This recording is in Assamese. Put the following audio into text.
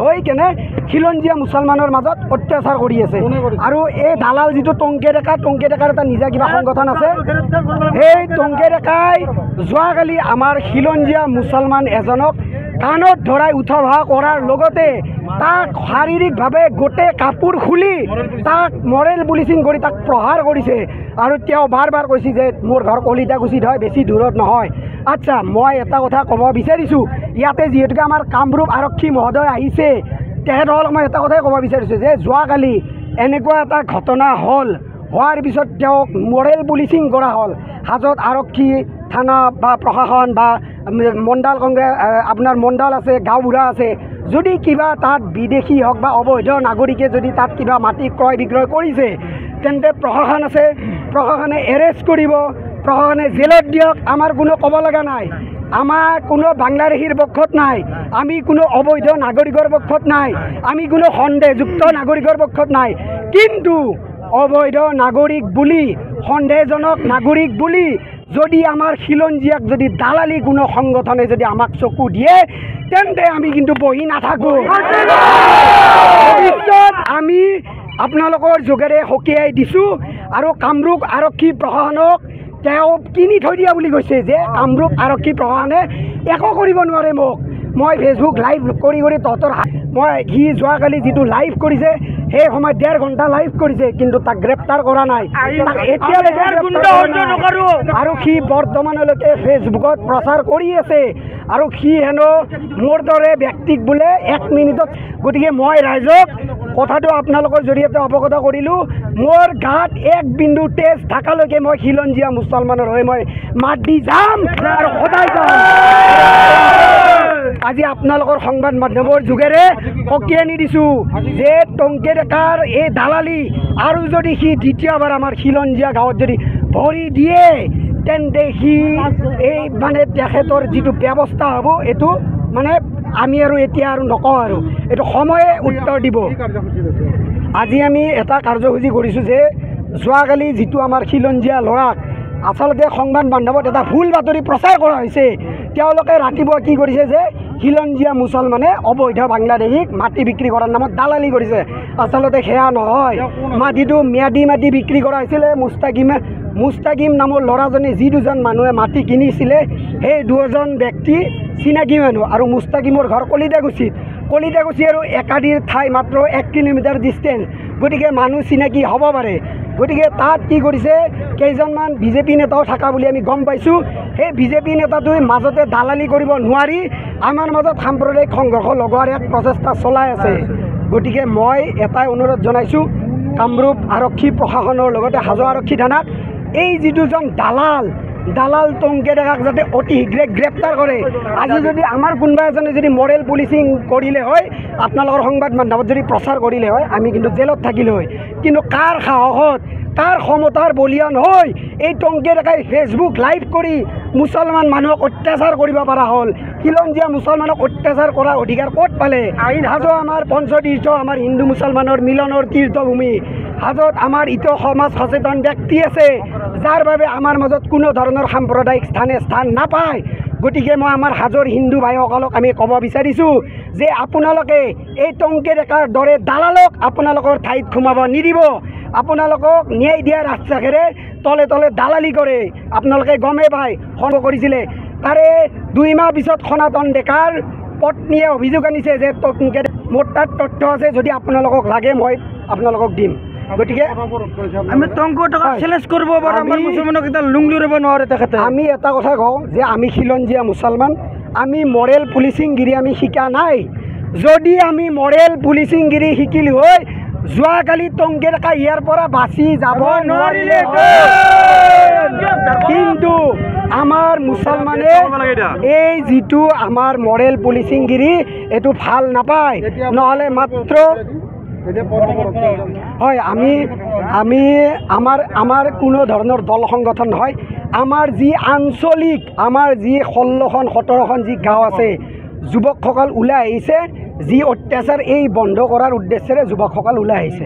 হৈ কেনে খিলঞ্জীয়া মুছলমানৰ মাজত অত্যাচাৰ কৰি আছে আৰু এই দালাল যিটো টংকে ডেকাৰ এটা নিজা কিবা সংগঠন আছে সেই টংকে ডেকাই যোৱাকালি আমাৰ খিলঞ্জীয়া মুছলমান এজনক কাণত ধৰাই উঠা বহা কৰাৰ লগতে তাক শাৰীৰিকভাৱে গোটেই কাপোৰ খুলি তাক মৰেল পুলিচিং কৰি তাক প্ৰহাৰ কৰিছে আৰু তেওঁ বাৰ বাৰ কৈছে যে মোৰ ঘৰ কলিতাকুছিত হয়, বেছি দূৰত নহয়। আচ্ছা, মই এটা কথা ক'ব বিচাৰিছোঁ, ইয়াতে যিহেতুকে আমাৰ কামৰূপ আৰক্ষী মহোদয় আহিছে, তেখেতসকলক মই এটা কথাই ক'ব বিচাৰিছোঁ যে যোৱাকালি এনেকুৱা এটা ঘটনা হোৱাৰ পিছত তেওঁক মৰেল পুলিচিং কৰা হ'ল। হাজত আৰক্ষী থানা বা প্ৰশাসন বা মণ্ডল কংগ্ৰেছ আপোনাৰ মণ্ডল আছে, গাঁওবুঢ়া আছে, যদি কিবা তাত বিদেশী হওক বা অবৈধ নাগৰিকে যদি তাত কিবা মাটি ক্ৰয় বিক্ৰয় কৰিছে তেন্তে প্ৰশাসন আছে, প্ৰশাসনে এৰেষ্ট কৰিব, প্ৰশাসনে জেলত দিয়ক, আমাৰ কোনো ক'ব লগা নাই। আমাৰ কোনো বাংলাদেশীৰ পক্ষত নাই, আমি কোনো অবৈধ নাগৰিকৰ পক্ষত নাই, আমি কোনো সন্দেহযুক্ত নাগৰিকৰ পক্ষত নাই। কিন্তু অবৈধ নাগৰিক বুলি সন্দেহজনক নাগৰিক বুলি যদি আমাৰ খিলঞ্জীয়াক যদি দালালি কোনো সংগঠনে যদি আমাক চকু দিয়ে তেন্তে আমি কিন্তু বহি নাথাকোঁ। ভৱিষ্যত আমি আপোনালোকৰ যোগেৰে সকীয়াই দিছোঁ আৰু কামৰূপ আৰক্ষী প্ৰশাসনক তেওঁ কিনি থৈ দিয়া বুলি কৈছে যে কামৰূপ আৰক্ষী প্ৰশাসনে একো কৰিব নোৱাৰে মোক। মই ফেচবুক লাইভ কৰি তহঁতৰ সি যোৱাকালি যিটো লাইভ কৰিছে সেই সময়ত 1.5 ঘণ্টা লাইভ কৰিছে, কিন্তু তাক গ্ৰেপ্তাৰ কৰা নাই আৰু সি বৰ্তমানলৈকে ফেচবুকত প্ৰচাৰ কৰি আছে আৰু সি হেনো মোৰ দৰে ব্যক্তিক বোলে 1 মিনিটত। গতিকে মই ৰাইজক কথাটো আপোনালোকৰ জৰিয়তে অৱগত কৰিলোঁ, মোৰ গাত 1 বিন্দু তেজ থকালৈকে মই খিলঞ্জীয়া মুছলমানৰ হৈ মই মাত দি যাম আৰু সদায় যাম। আজি আপোনালোকৰ সংবাদ মাধ্যমৰ যোগেৰে সকীয়াই দিছোঁ যে টংকে ডেকাৰ এই দালালি আৰু যদি সি দ্বিতীয়বাৰ আমাৰ খিলঞ্জীয়া গাঁৱত যদি ভৰি দিয়ে তেন্তে সি এই মানে তেখেতৰ যিটো ব্যৱস্থা হ'ব এইটো মানে আমি আৰু এতিয়া আৰু নকওঁ, আৰু এইটো সময়ে উত্তৰ দিব। আজি আমি এটা কাৰ্যসূচী কৰিছোঁ যে যোৱাকালি যিটো আমাৰ খিলঞ্জীয়া ল'ৰাক আচলতে সংবাদ মাধ্যমত এটা ভুল বাতৰি প্ৰচাৰ কৰা হৈছে, তেওঁলোকে ৰাতিপুৱা কি কৰিছে যে খিলঞ্জীয়া মুছলমানে অবৈধ বাংলাদেশীক মাটি বিক্ৰী কৰাৰ নামত দালালি কৰিছে। আচলতে সেয়া নহয়, মাটিটো ম্যাদী মাটি বিক্ৰী কৰা হৈছিলে। মুস্তাকিম নামৰ ল'ৰাজনে যি 2জন মানুহে মাটি কিনিছিলে সেই 2জন ব্যক্তি চিনাকি মানুহ আৰু মুস্তাকিমৰ ঘৰ কলিতাকুছি আৰু একাধিৰ ঠাই মাত্ৰ 1 কিলোমিটাৰ ডিষ্টেঞ্চ, গতিকে মানুহ চিনাকি হ'ব পাৰে। গতিকে তাত কি কৰিছে, কেইজনমান বিজেপি নেতাও থকা বুলি আমি গম পাইছোঁ। সেই বিজেপি নেতাটোৱে মাজতে দালালি কৰিব নোৱাৰি আমাৰ মাজত সাম্প্ৰদায়িক সংঘৰ্ষ লগোৱাৰ এক প্ৰচেষ্টা চলাই আছে। গতিকে মই এটাই অনুৰোধ জনাইছোঁ কামৰূপ আৰক্ষী প্ৰশাসনৰ লগতে হাজো আৰক্ষী থানাক, এই যি 2জন দালাল টংকে ডেকাক যাতে অতি শীঘ্ৰে গ্ৰেপ্তাৰ কৰে। আজি যদি আমাৰ কোনোবা এজনে যদি মৰেল পুলিচিং কৰিলে হয়, আপোনালোকৰ সংবাদ মাধ্যমত যদি প্ৰচাৰ কৰিলে হয়, আমি কিন্তু জেলত থাকিলে হয়। কিন্তু কাৰ সাহসত, কাৰ ক্ষমতাৰ বলিয়ান হৈ এই টংকে ডেকাই ফেচবুক লাইভ কৰি মুছলমান মানুহক অত্যাচাৰ কৰিব পৰা হ'ল? খিলঞ্জীয়া মুছলমানক অত্যাচাৰ কৰাৰ অধিকাৰ ক'ত পালে? হাজো আমাৰ পঞ্চতীৰ্থ, আমাৰ হিন্দু মুছলমানৰ মিলনৰ তীৰ্থভূমি। হাজোত আমাৰ ইটো সমাজ সচেতন ব্যক্তি আছে যাৰ বাবে আমাৰ মাজত কোনো ধৰণৰ সাম্প্ৰদায়িক স্থান নাপায়। গতিকে মই আমাৰ হাজোৰ হিন্দু ভাইসকলক আমি ক'ব বিচাৰিছোঁ যে আপোনালোকে এই টংকে ডেকাৰ দৰে দালালক আপোনালোকৰ ঠাইত সোমাব নিদিব। আপোনালোকক ন্যায় দিয়াৰ আশ্বাসেৰে তলে তলে দালালি কৰে। আপোনালোকে গমেই পায় সন্দেহ কৰিছিলে, তাৰে 2 মাহ পিছত সনাতন ডেকাৰ পত্নীয়ে অভিযোগ আনিছে যে টংকে মোৰ তাত তথ্য আছে, যদি আপোনালোকক লাগে মই আপোনালোকক দিম। গতিকে আমি চেলেঞ্জ কৰিব পাৰোঁ, আমাৰ মুছলমানক এটা লুংলি ল'ব নোৱাৰে তেখেতে। আমি এটা কথা কওঁ যে আমি খিলঞ্জীয়া মুছলমান, আমি মৰেল পুলিচিংগিৰি আমি শিকা নাই। যদি আমি মৰেল পুলিচিংগিৰি শিকিলোঁ হয় যোৱাকালি টংকে ডেকা ইয়াৰ পৰা বাচি যাব নোৱাৰিলে। কিন্তু আমাৰ মুছলমানে এই যিটো আমাৰ মৰেল পুলিচিংগিৰি এইটো ভাল নাপায়, নহ'লে মাত্ৰ হয় আমাৰ কোনো ধৰণৰ দল সংগঠন নহয়। আমাৰ যি আঞ্চলিক, আমাৰ যি 16খন 17খন যি গাঁও আছে, যুৱকসকল ওলাই আহিছে, যি অত্যাচাৰ এই বন্ধ কৰাৰ উদ্দেশ্যেৰে যুৱকসকল ওলাই আহিছে।